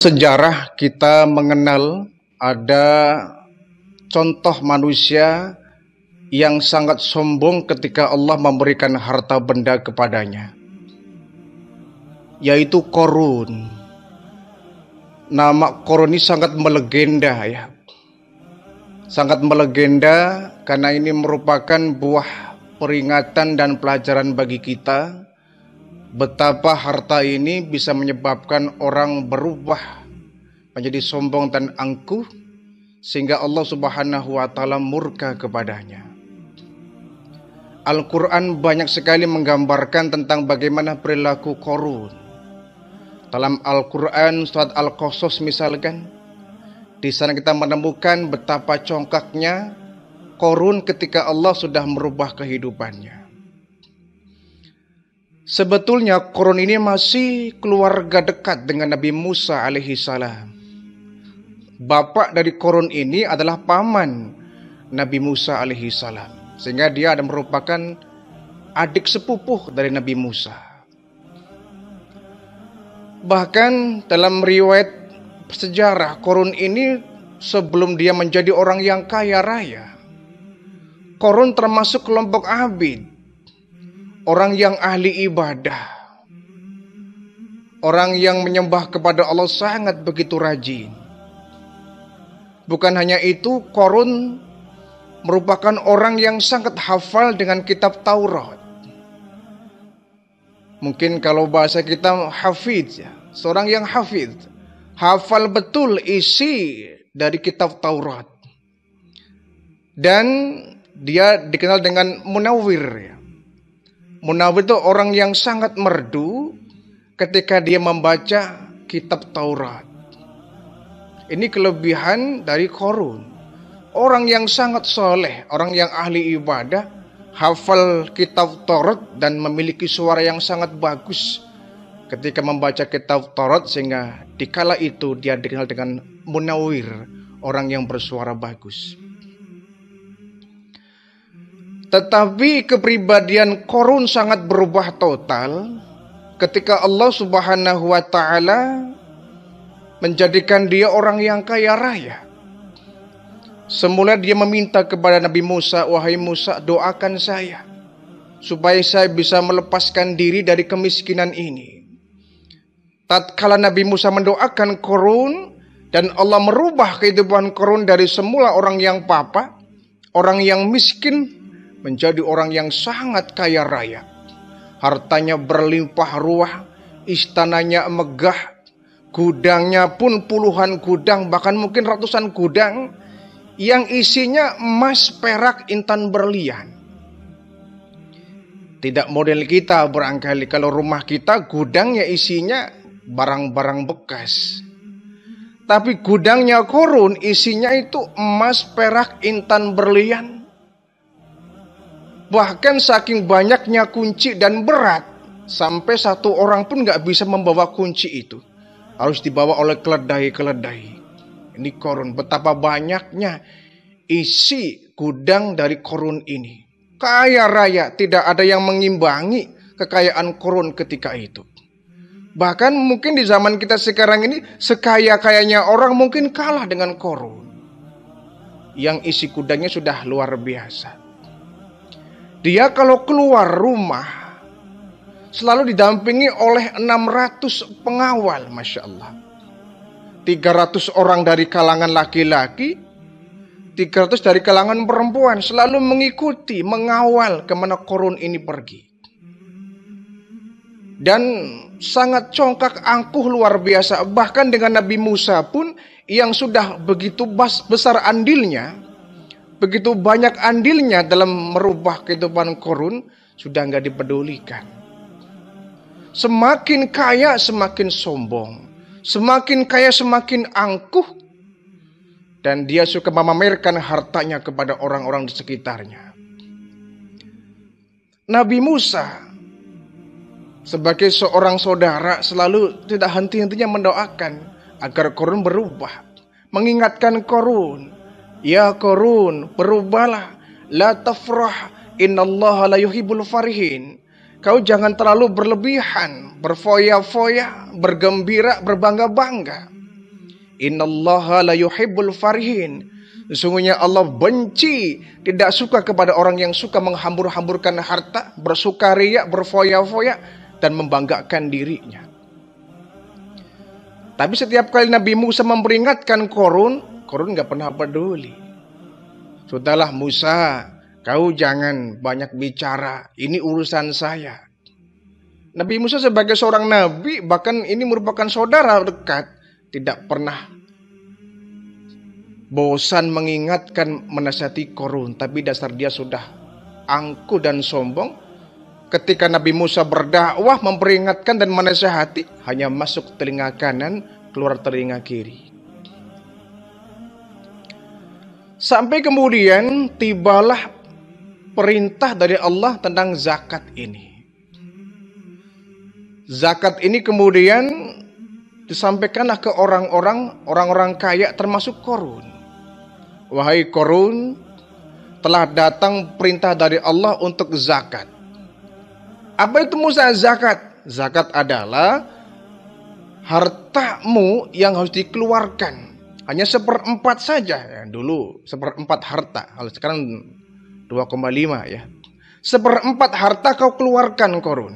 Sejarah kita mengenal ada contoh manusia yang sangat sombong ketika Allah memberikan harta benda kepadanya, yaitu Qarun. Nama Qarun ini sangat melegenda ya. Sangat melegenda karena ini merupakan buah peringatan dan pelajaran bagi kita betapa harta ini bisa menyebabkan orang berubah menjadi sombong dan angkuh sehingga Allah Subhanahu wa taala murka kepadanya. Al-Quran banyak sekali menggambarkan tentang bagaimana perilaku Qarun. Dalam Al-Quran surat Al-Qasas misalkan, di sana kita menemukan betapa congkaknya Qarun ketika Allah sudah merubah kehidupannya. Sebetulnya Qarun ini masih keluarga dekat dengan Nabi Musa alaihi salam. Bapak dari Qarun ini adalah paman Nabi Musa alaihi salam, sehingga dia ada merupakan adik sepupuh dari Nabi Musa. Bahkan dalam riwayat sejarah, Qarun ini sebelum dia menjadi orang yang kaya raya, Qarun termasuk kelompok abid, orang yang ahli ibadah, orang yang menyembah kepada Allah sangat begitu rajin. Bukan hanya itu, Qarun merupakan orang yang sangat hafal dengan kitab Taurat. Mungkin kalau bahasa kita hafidz ya, seorang yang hafidz, hafal betul isi dari kitab Taurat. Dan dia dikenal dengan munawwir ya. Munawwir itu orang yang sangat merdu ketika dia membaca kitab Taurat. Ini kelebihan dari Qarun. Orang yang sangat soleh, orang yang ahli ibadah, hafal kitab Taurat dan memiliki suara yang sangat bagus ketika membaca kitab Taurat, sehingga dikala itu dia dikenal dengan munawwir, orang yang bersuara bagus. Tetapi kepribadian Qarun sangat berubah total ketika Allah Subhanahu wa taala menjadikan dia orang yang kaya raya. Semula dia meminta kepada Nabi Musa, "Wahai Musa, doakan saya supaya saya bisa melepaskan diri dari kemiskinan ini." Tatkala Nabi Musa mendoakan Qarun dan Allah merubah kehidupan Qarun dari semula orang yang papa, orang yang miskin, menjadi orang yang sangat kaya raya. Hartanya berlimpah ruah, istananya megah, gudangnya pun puluhan gudang, bahkan mungkin ratusan gudang yang isinya emas, perak, intan, berlian. Tidak model kita barangkali, kalau rumah kita gudangnya isinya barang-barang bekas. Tapi gudangnya Qarun isinya itu emas, perak, intan, berlian. Bahkan saking banyaknya kunci dan berat, sampai satu orang pun gak bisa membawa kunci itu. Harus dibawa oleh keledai-keledai. Ini Qarun, betapa banyaknya isi gudang dari Qarun ini. Kaya raya, tidak ada yang mengimbangi kekayaan Qarun ketika itu. Bahkan mungkin di zaman kita sekarang ini, sekaya-kayanya orang mungkin kalah dengan Qarun, yang isi gudangnya sudah luar biasa. Dia kalau keluar rumah selalu didampingi oleh 600 pengawal, Masya Allah. 300 orang dari kalangan laki-laki, 300 dari kalangan perempuan, selalu mengikuti, mengawal kemana Qarun ini pergi. Dan sangat congkak angkuh luar biasa. Bahkan dengan Nabi Musa pun yang sudah begitu besar andilnya, begitu banyak andilnya dalam merubah kehidupan Qarun, sudah nggak dipedulikan. Semakin kaya semakin sombong, semakin kaya semakin angkuh, dan dia suka memamerkan hartanya kepada orang-orang di sekitarnya. Nabi Musa sebagai seorang saudara selalu tidak henti-hentinya mendoakan agar Qarun berubah, mengingatkan Qarun, "Ya Qarun, berubahlah, la tafrah, innallaha la yuhibbul farihin." Kau jangan terlalu berlebihan, berfoya-foya, bergembira, berbangga-bangga. Innallaha la yuhibbul farihin. Sesungguhnya Allah benci, tidak suka kepada orang yang suka menghambur-hamburkan harta, bersukaria, berfoya-foya, dan membanggakan dirinya. Tapi setiap kali Nabi Musa memperingatkan Korun gak pernah peduli. Sudahlah Musa, kau jangan banyak bicara, ini urusan saya. Nabi Musa sebagai seorang nabi, bahkan ini merupakan saudara dekat, tidak pernah bosan mengingatkan, menasihati Korun. Tapi dasar dia sudah angkuh dan sombong. Ketika Nabi Musa berdakwah, memperingatkan dan menasihati, hanya masuk telinga kanan, keluar telinga kiri. Sampai kemudian tibalah perintah dari Allah tentang zakat ini. Zakat ini kemudian disampaikanlah ke orang-orang kaya termasuk Korun. Wahai Korun, telah datang perintah dari Allah untuk zakat. Apa itu Musa zakat? Zakat adalah hartamu yang harus dikeluarkan. Hanya 1/4 saja. Ya, dulu 1/4 harta. Kalau sekarang 2,5 ya. 1/4 harta kau keluarkan Korun.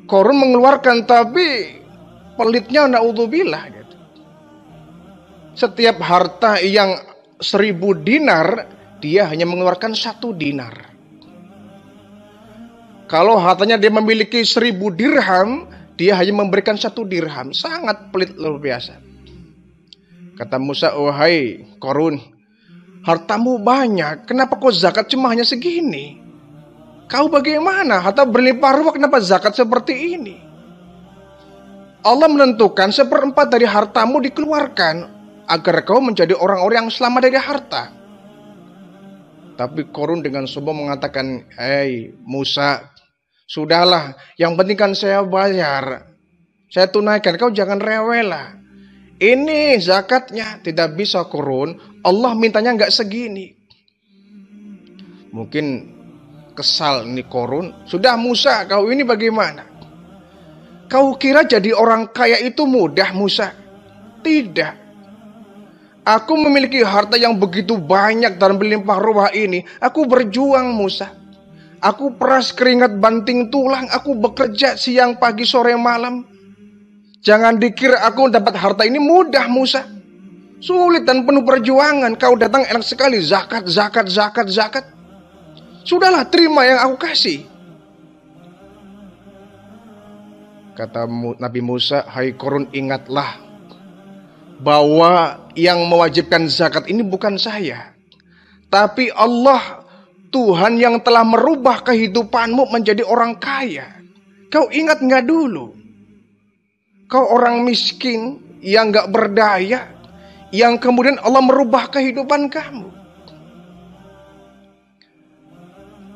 Korun mengeluarkan, tapi pelitnya naudzubillah gitu. Setiap harta yang 1000 dinar, dia hanya mengeluarkan 1 dinar. Kalau hartanya dia memiliki 1000 dirham, dia hanya memberikan 1 dirham. Sangat pelit luar biasa. Kata Musa, wahai Korun, hartamu banyak, kenapa kau zakat cuma hanya segini? Kau bagaimana? Harta berlimpah ruah, kenapa zakat seperti ini? Allah menentukan 1/4 dari hartamu dikeluarkan agar kau menjadi orang-orang yang selamat dari harta. Tapi Korun dengan sombong mengatakan, hei Musa, sudahlah, yang penting kan saya bayar, saya tunaikan, kau jangan rewel lah. Ini zakatnya. Tidak bisa Korun, Allah mintanya nggak segini. Mungkin kesal nih Korun. Sudah Musa, kau ini bagaimana? Kau kira jadi orang kaya itu mudah Musa? Tidak. Aku memiliki harta yang begitu banyak dan berlimpah ruah ini. Aku berjuang Musa. Aku peras keringat banting tulang. Aku bekerja siang, pagi, sore, malam. Jangan dikira aku dapat harta ini mudah Musa. Sulit dan penuh perjuangan. Kau datang enak sekali, zakat, zakat, zakat, zakat. Sudahlah, terima yang aku kasih. Kata Nabi Musa, hai Korun, ingatlah bahwa yang mewajibkan zakat ini bukan saya, tapi Allah, Tuhan yang telah merubah kehidupanmu menjadi orang kaya. Kau ingat nggak dulu? Kau orang miskin yang nggak berdaya, yang kemudian Allah merubah kehidupan kamu.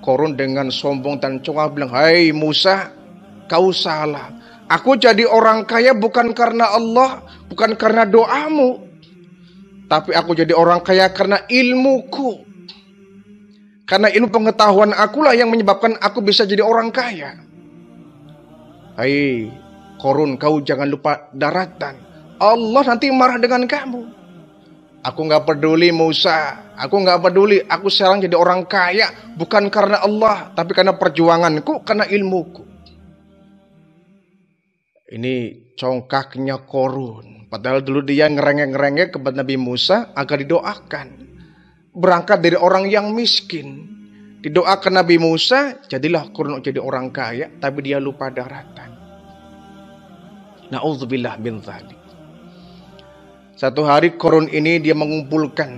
Korun dengan sombong dan congkak bilang, hai Musa, kau salah. Aku jadi orang kaya bukan karena Allah, bukan karena doamu, tapi aku jadi orang kaya karena ilmuku. Karena ilmu pengetahuan akulah yang menyebabkan aku bisa jadi orang kaya. Hai Korun, kau jangan lupa daratan. Allah nanti marah dengan kamu. Aku gak peduli Musa, aku gak peduli. Aku sekarang jadi orang kaya bukan karena Allah, tapi karena perjuanganku, karena ilmuku. Ini congkaknya Korun. Padahal dulu dia ngerengek-ngerengek kepada Nabi Musa agar didoakan. Berangkat dari orang yang miskin, didoakan Nabi Musa, jadilah Korun jadi orang kaya, tapi dia lupa daratan. Na'udzubillah min dzalik. Satu hari Korun ini dia mengumpulkan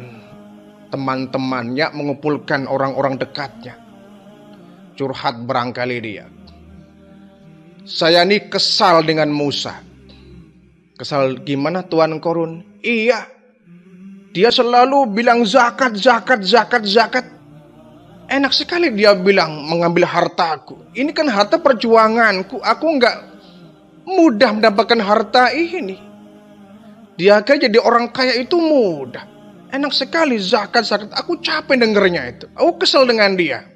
teman-temannya, mengumpulkan orang-orang dekatnya. Curhat barangkali dia. Saya ini kesal dengan Musa. Kesal gimana Tuan Korun? Iya. Dia selalu bilang zakat, zakat, zakat, zakat. Enak sekali dia bilang mengambil hartaku. Ini kan harta perjuanganku. Aku nggak mudah mendapatkan harta ini. Dia kan jadi orang kaya itu mudah. Enak sekali zakat, zakat. Aku capek dengernya itu. Aku kesel dengan dia.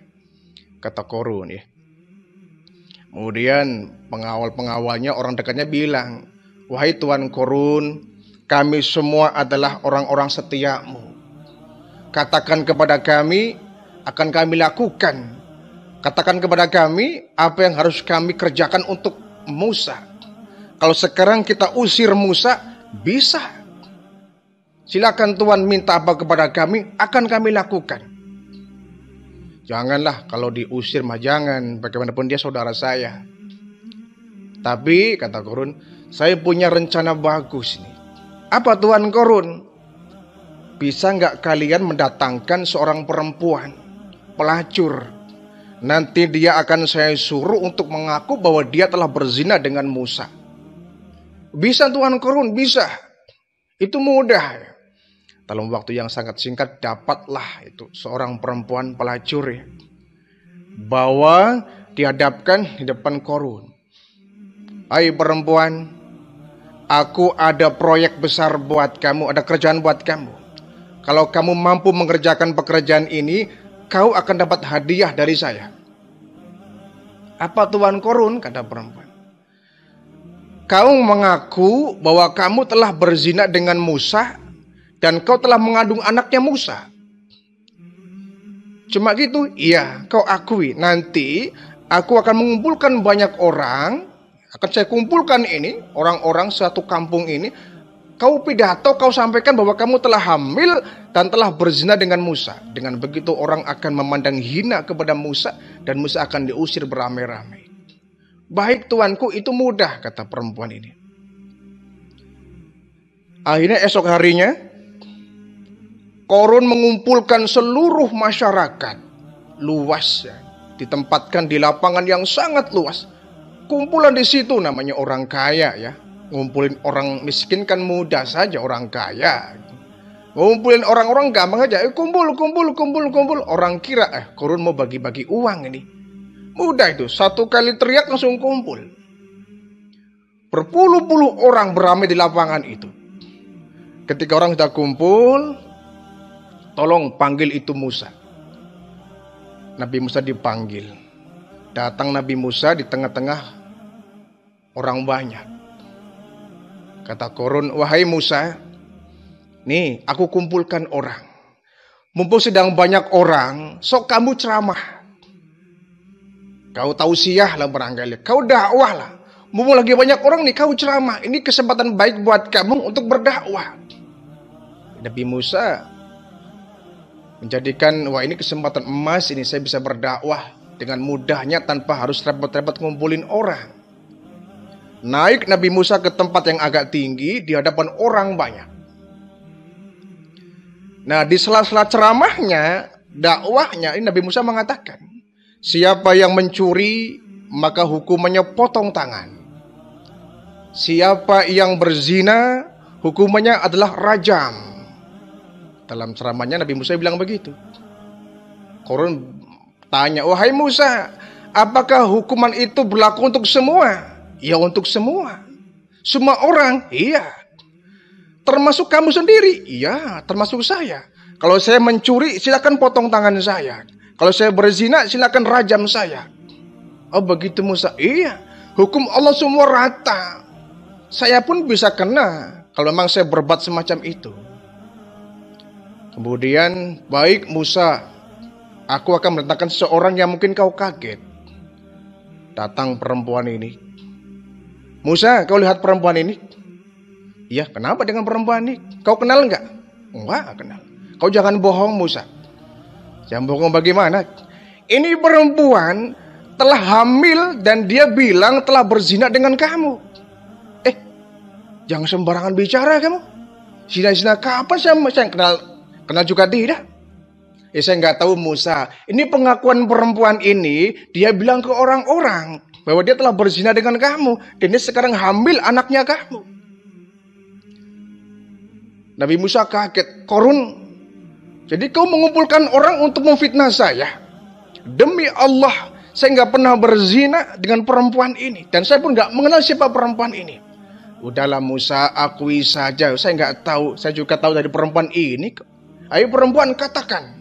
Kata Korun ya. Kemudian pengawal-pengawalnya, orang dekatnya bilang, Wahai Tuan Korun, kami semua adalah orang-orang setiamu. Katakan kepada kami, akan kami lakukan. Katakan kepada kami apa yang harus kami kerjakan untuk Musa. Kalau sekarang kita usir Musa, bisa. Silakan Tuhan minta apa kepada kami, akan kami lakukan. Janganlah kalau diusir mah jangan, bagaimanapun dia saudara saya. Tapi kata Korun, saya punya rencana bagus nih. Apa Tuan Korun? Bisa nggak kalian mendatangkan seorang perempuan pelacur? Nanti dia akan saya suruh untuk mengaku bahwa dia telah berzina dengan Musa. Bisa Tuan Korun, bisa. Itu mudah. Dalam waktu yang sangat singkat dapatlah itu seorang perempuan pelacur ya. Bawa dihadapkan di depan Korun. Hai perempuan, aku ada proyek besar buat kamu, ada kerjaan buat kamu. Kalau kamu mampu mengerjakan pekerjaan ini, kau akan dapat hadiah dari saya. Apa Tuan Korun? Kata perempuan. Kau mengaku bahwa kamu telah berzina dengan Musa dan kau telah mengandung anaknya Musa. Cuma gitu? Iya, kau akui. Nanti aku akan mengumpulkan banyak orang. Akan saya kumpulkan ini, orang-orang satu kampung ini. Kau pidato, kau sampaikan bahwa kamu telah hamil dan telah berzina dengan Musa. Dengan begitu orang akan memandang hina kepada Musa dan Musa akan diusir beramai-ramai. Baik tuanku, itu mudah, kata perempuan ini. Akhirnya esok harinya, Korun mengumpulkan seluruh masyarakat luas ya, ditempatkan di lapangan yang sangat luas. Kumpulan di situ namanya orang kaya ya. Ngumpulin orang miskin kan mudah saja, orang kaya. Ngumpulin orang-orang gampang aja. Kumpul. Orang kira Korun mau bagi-bagi uang ini. Mudah itu. Satu kali teriak langsung kumpul. Berpuluh-puluh orang beramai di lapangan itu. Ketika orang sudah kumpul, tolong panggil itu Musa. Nabi Musa dipanggil. Datang Nabi Musa di tengah-tengah orang banyak. Kata Korun, wahai Musa, nih aku kumpulkan orang. Mumpung sedang banyak orang, sok kamu ceramah. Kau tausiah lah barangkali, kau dakwah lah. Mumpung lagi banyak orang nih, kau ceramah. Ini kesempatan baik buat kamu untuk berdakwah. Nabi Musa menjadikan, wah ini kesempatan emas, ini saya bisa berdakwah dengan mudahnya tanpa harus repot-repot ngumpulin orang. Naik Nabi Musa ke tempat yang agak tinggi di hadapan orang banyak. Nah, di sela-sela ceramahnya, dakwahnya, ini Nabi Musa mengatakan, siapa yang mencuri, maka hukumannya potong tangan. Siapa yang berzina, hukumannya adalah rajam. Dalam ceramahnya Nabi Musa bilang begitu. Korun tanya, wahai Musa, apakah hukuman itu berlaku untuk semua? Ya untuk semua. Semua orang? Iya. Termasuk kamu sendiri? Iya, termasuk saya. Kalau saya mencuri, silakan potong tangan saya. Kalau saya berzina, silakan rajam saya. Oh begitu Musa? Iya. Hukum Allah semua rata. Saya pun bisa kena kalau memang saya berbuat semacam itu. Kemudian, baik Musa, aku akan mendatangkan seorang yang mungkin kau kaget. Datang perempuan ini. Musa, kau lihat perempuan ini? Iya, kenapa dengan perempuan ini? Kau kenal enggak? Enggak kenal. Kau jangan bohong Musa. Jangan bohong bagaimana? Ini perempuan telah hamil dan dia bilang telah berzina dengan kamu. Jangan sembarangan bicara kamu. Zina-zina kapan saya kenal juga tidak? Saya nggak tahu Musa. Ini pengakuan perempuan ini, dia bilang ke orang-orang bahwa dia telah berzina dengan kamu. Dan dia sekarang hamil anaknya kamu. Nabi Musa kaget. Korun, jadi kau mengumpulkan orang untuk memfitnah saya? Demi Allah, saya nggak pernah berzina dengan perempuan ini. Dan saya pun nggak mengenal siapa perempuan ini. Udahlah Musa, akui saja. Saya nggak tahu. Saya juga tahu dari perempuan ini. Ayo perempuan, katakan.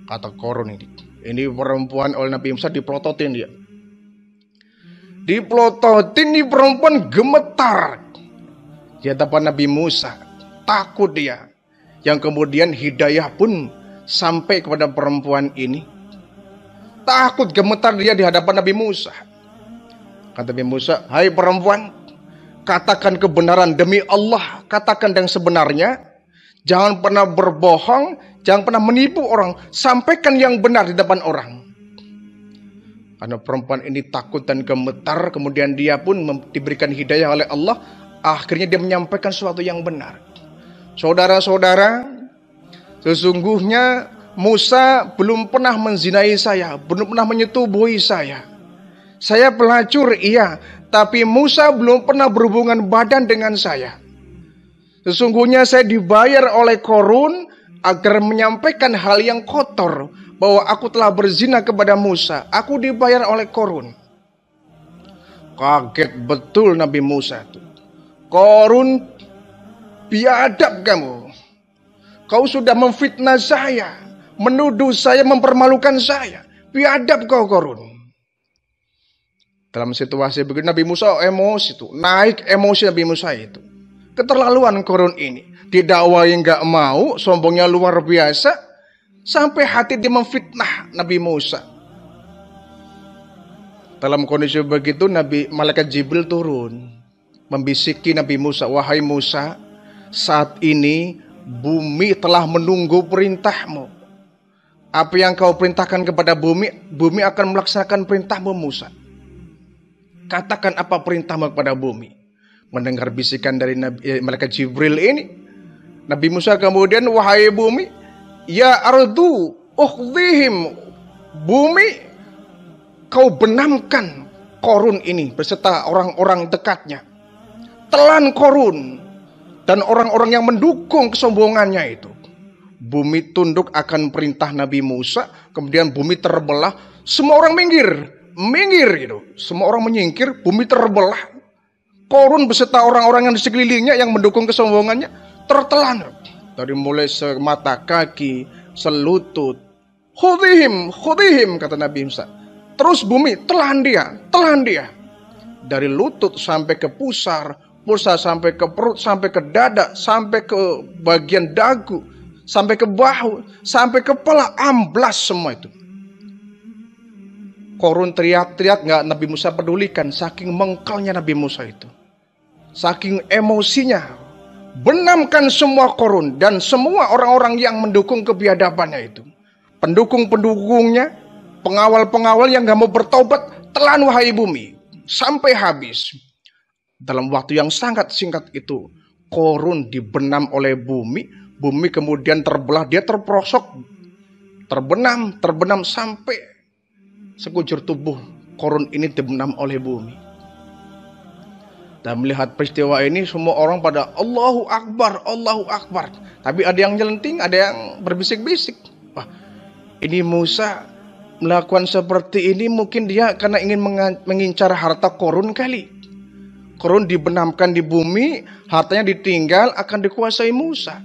Kata Korun ini. Ini perempuan oleh Nabi Musa dipelototin dia. Dipelototin, nih perempuan gemetar di hadapan Nabi Musa. Takut dia. Yang kemudian hidayah pun sampai kepada perempuan ini. Takut gemetar dia di hadapan Nabi Musa. Kata Nabi Musa, hai perempuan, katakan kebenaran demi Allah. Katakan yang sebenarnya. Jangan pernah berbohong. Jangan pernah menipu orang. Sampaikan yang benar di depan orang. Karena perempuan ini takut dan gemetar. Kemudian dia pun diberikan hidayah oleh Allah. Akhirnya dia menyampaikan sesuatu yang benar. Saudara-saudara, sesungguhnya Musa belum pernah menzinai saya. Belum pernah menyetubuhi saya. Saya pelacur, iya. Tapi Musa belum pernah berhubungan badan dengan saya. Sesungguhnya saya dibayar oleh Korun agar menyampaikan hal yang kotor, bahwa aku telah berzina kepada Musa. Aku dibayar oleh Korun. Kaget betul Nabi Musa itu. Korun, biadab kamu. Kau sudah memfitnah saya, menuduh saya, mempermalukan saya. Biadab kau, Korun. Dalam situasi begitu Nabi Musa emosi itu, naik emosi Nabi Musa itu. Keterlaluan Korun ini. Didakwain gak mau, sombongnya luar biasa, sampai hati dia memfitnah Nabi Musa. Dalam kondisi begitu malaikat Jibril turun, membisiki Nabi Musa, wahai Musa, saat ini bumi telah menunggu perintahmu. Apa yang kau perintahkan kepada bumi, bumi akan melaksanakan perintahmu Musa. Katakan apa perintahmu kepada bumi. Mendengar bisikan dari malaikat Jibril ini, Nabi Musa kemudian, wahai bumi, ya ardu ukhdihim, bumi kau benamkan Korun ini beserta orang-orang dekatnya. Telan Korun dan orang-orang yang mendukung kesombongannya itu. Bumi tunduk akan perintah Nabi Musa, kemudian bumi terbelah, semua orang minggir gitu. Semua orang menyingkir, bumi terbelah. Korun beserta orang-orang yang di sekelilingnya yang mendukung kesombongannya tertelan. Dari mulai semata kaki, selutut. Khudihim, kata Nabi Musa. Terus bumi telan dia. Dari lutut sampai ke pusar sampai ke perut, sampai ke dada, sampai ke bagian dagu, sampai ke bahu, sampai ke kepala, amblas semua itu. Korun teriak-teriak, nggak Nabi Musa pedulikan, saking mengkalnya Nabi Musa itu. Saking emosinya, benamkan semua Korun dan semua orang-orang yang mendukung kebiadabannya itu. Pendukung-pendukungnya, pengawal-pengawal yang gak mau bertobat, telan wahai bumi, sampai habis. Dalam waktu yang sangat singkat itu, Korun dibenam oleh bumi, bumi kemudian terbelah, dia terperosok, terbenam sampai sekujur tubuh Korun ini dibenam oleh bumi. Dan melihat peristiwa ini semua orang pada Allahu Akbar, Allahu Akbar. Tapi ada yang nyelenting, ada yang berbisik-bisik. Wah, ini Musa melakukan seperti ini mungkin dia karena ingin mengincar harta Korun kali. Korun dibenamkan di bumi, hartanya ditinggal akan dikuasai Musa.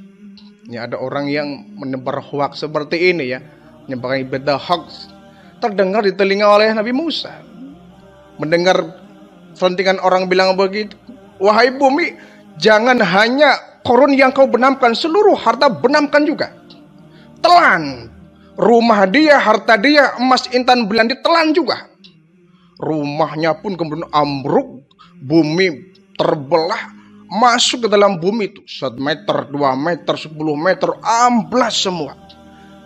Ini ada orang yang menebar hoax seperti ini ya. Menyebarkan berita hoax. Terdengar di telinga oleh Nabi Musa. Mendengar selentingan orang bilang begitu, wahai bumi, jangan hanya Korun yang kau benamkan, seluruh harta benamkan juga. Telan rumah dia, harta dia, emas, intan, berlian ditelan juga. Rumahnya pun kemudian ambruk, bumi terbelah, masuk ke dalam bumi itu 1 meter, 2 meter, 10 meter, amblas semua.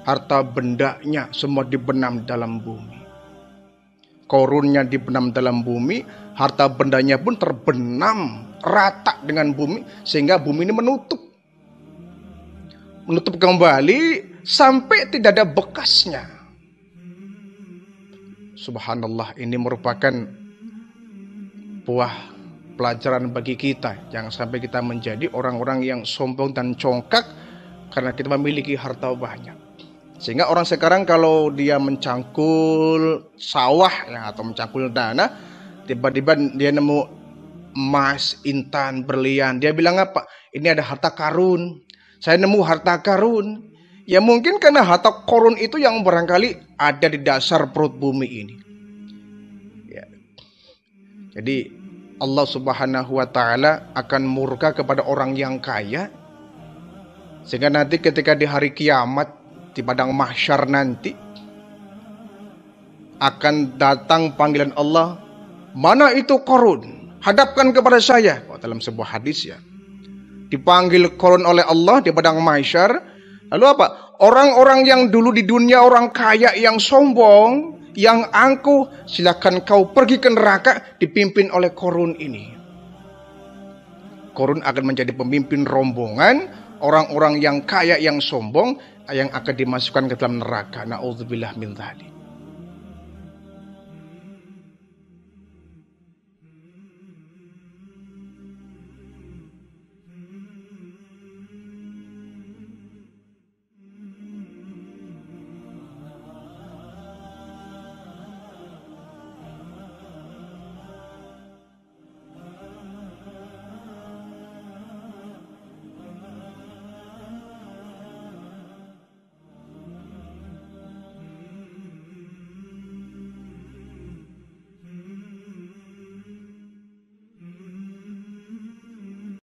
Harta bendanya semua dibenam dalam bumi. Korunnya dibenam dalam bumi, harta bendanya pun terbenam rata dengan bumi, sehingga bumi ini menutup kembali sampai tidak ada bekasnya. Subhanallah, ini merupakan buah pelajaran bagi kita. Jangan sampai kita menjadi orang-orang yang sombong dan congkak karena kita memiliki harta banyak. Sehingga orang sekarang kalau dia mencangkul sawah ya, atau mencangkul dana, tiba-tiba dia nemu emas, intan, berlian, dia bilang apa? Ini ada harta karun. Saya nemu harta karun. Ya mungkin karena harta karun itu yang barangkali ada di dasar perut bumi ini. Ya. Jadi Allah Subhanahu wa taala akan murka kepada orang yang kaya, sehingga nanti ketika di hari kiamat di padang mahsyar nanti akan datang panggilan Allah, mana itu Qarun? Hadapkan kepada saya. Dalam sebuah hadis ya, dipanggil Qarun oleh Allah di padang mahsyar. Lalu apa? Orang-orang yang dulu di dunia orang kaya yang sombong, yang angkuh, silakan kau pergi ke neraka dipimpin oleh Qarun ini. Qarun akan menjadi pemimpin rombongan orang-orang yang kaya yang sombong yang akan dimasukkan ke dalam neraka. Na'udzubillah min dzalik.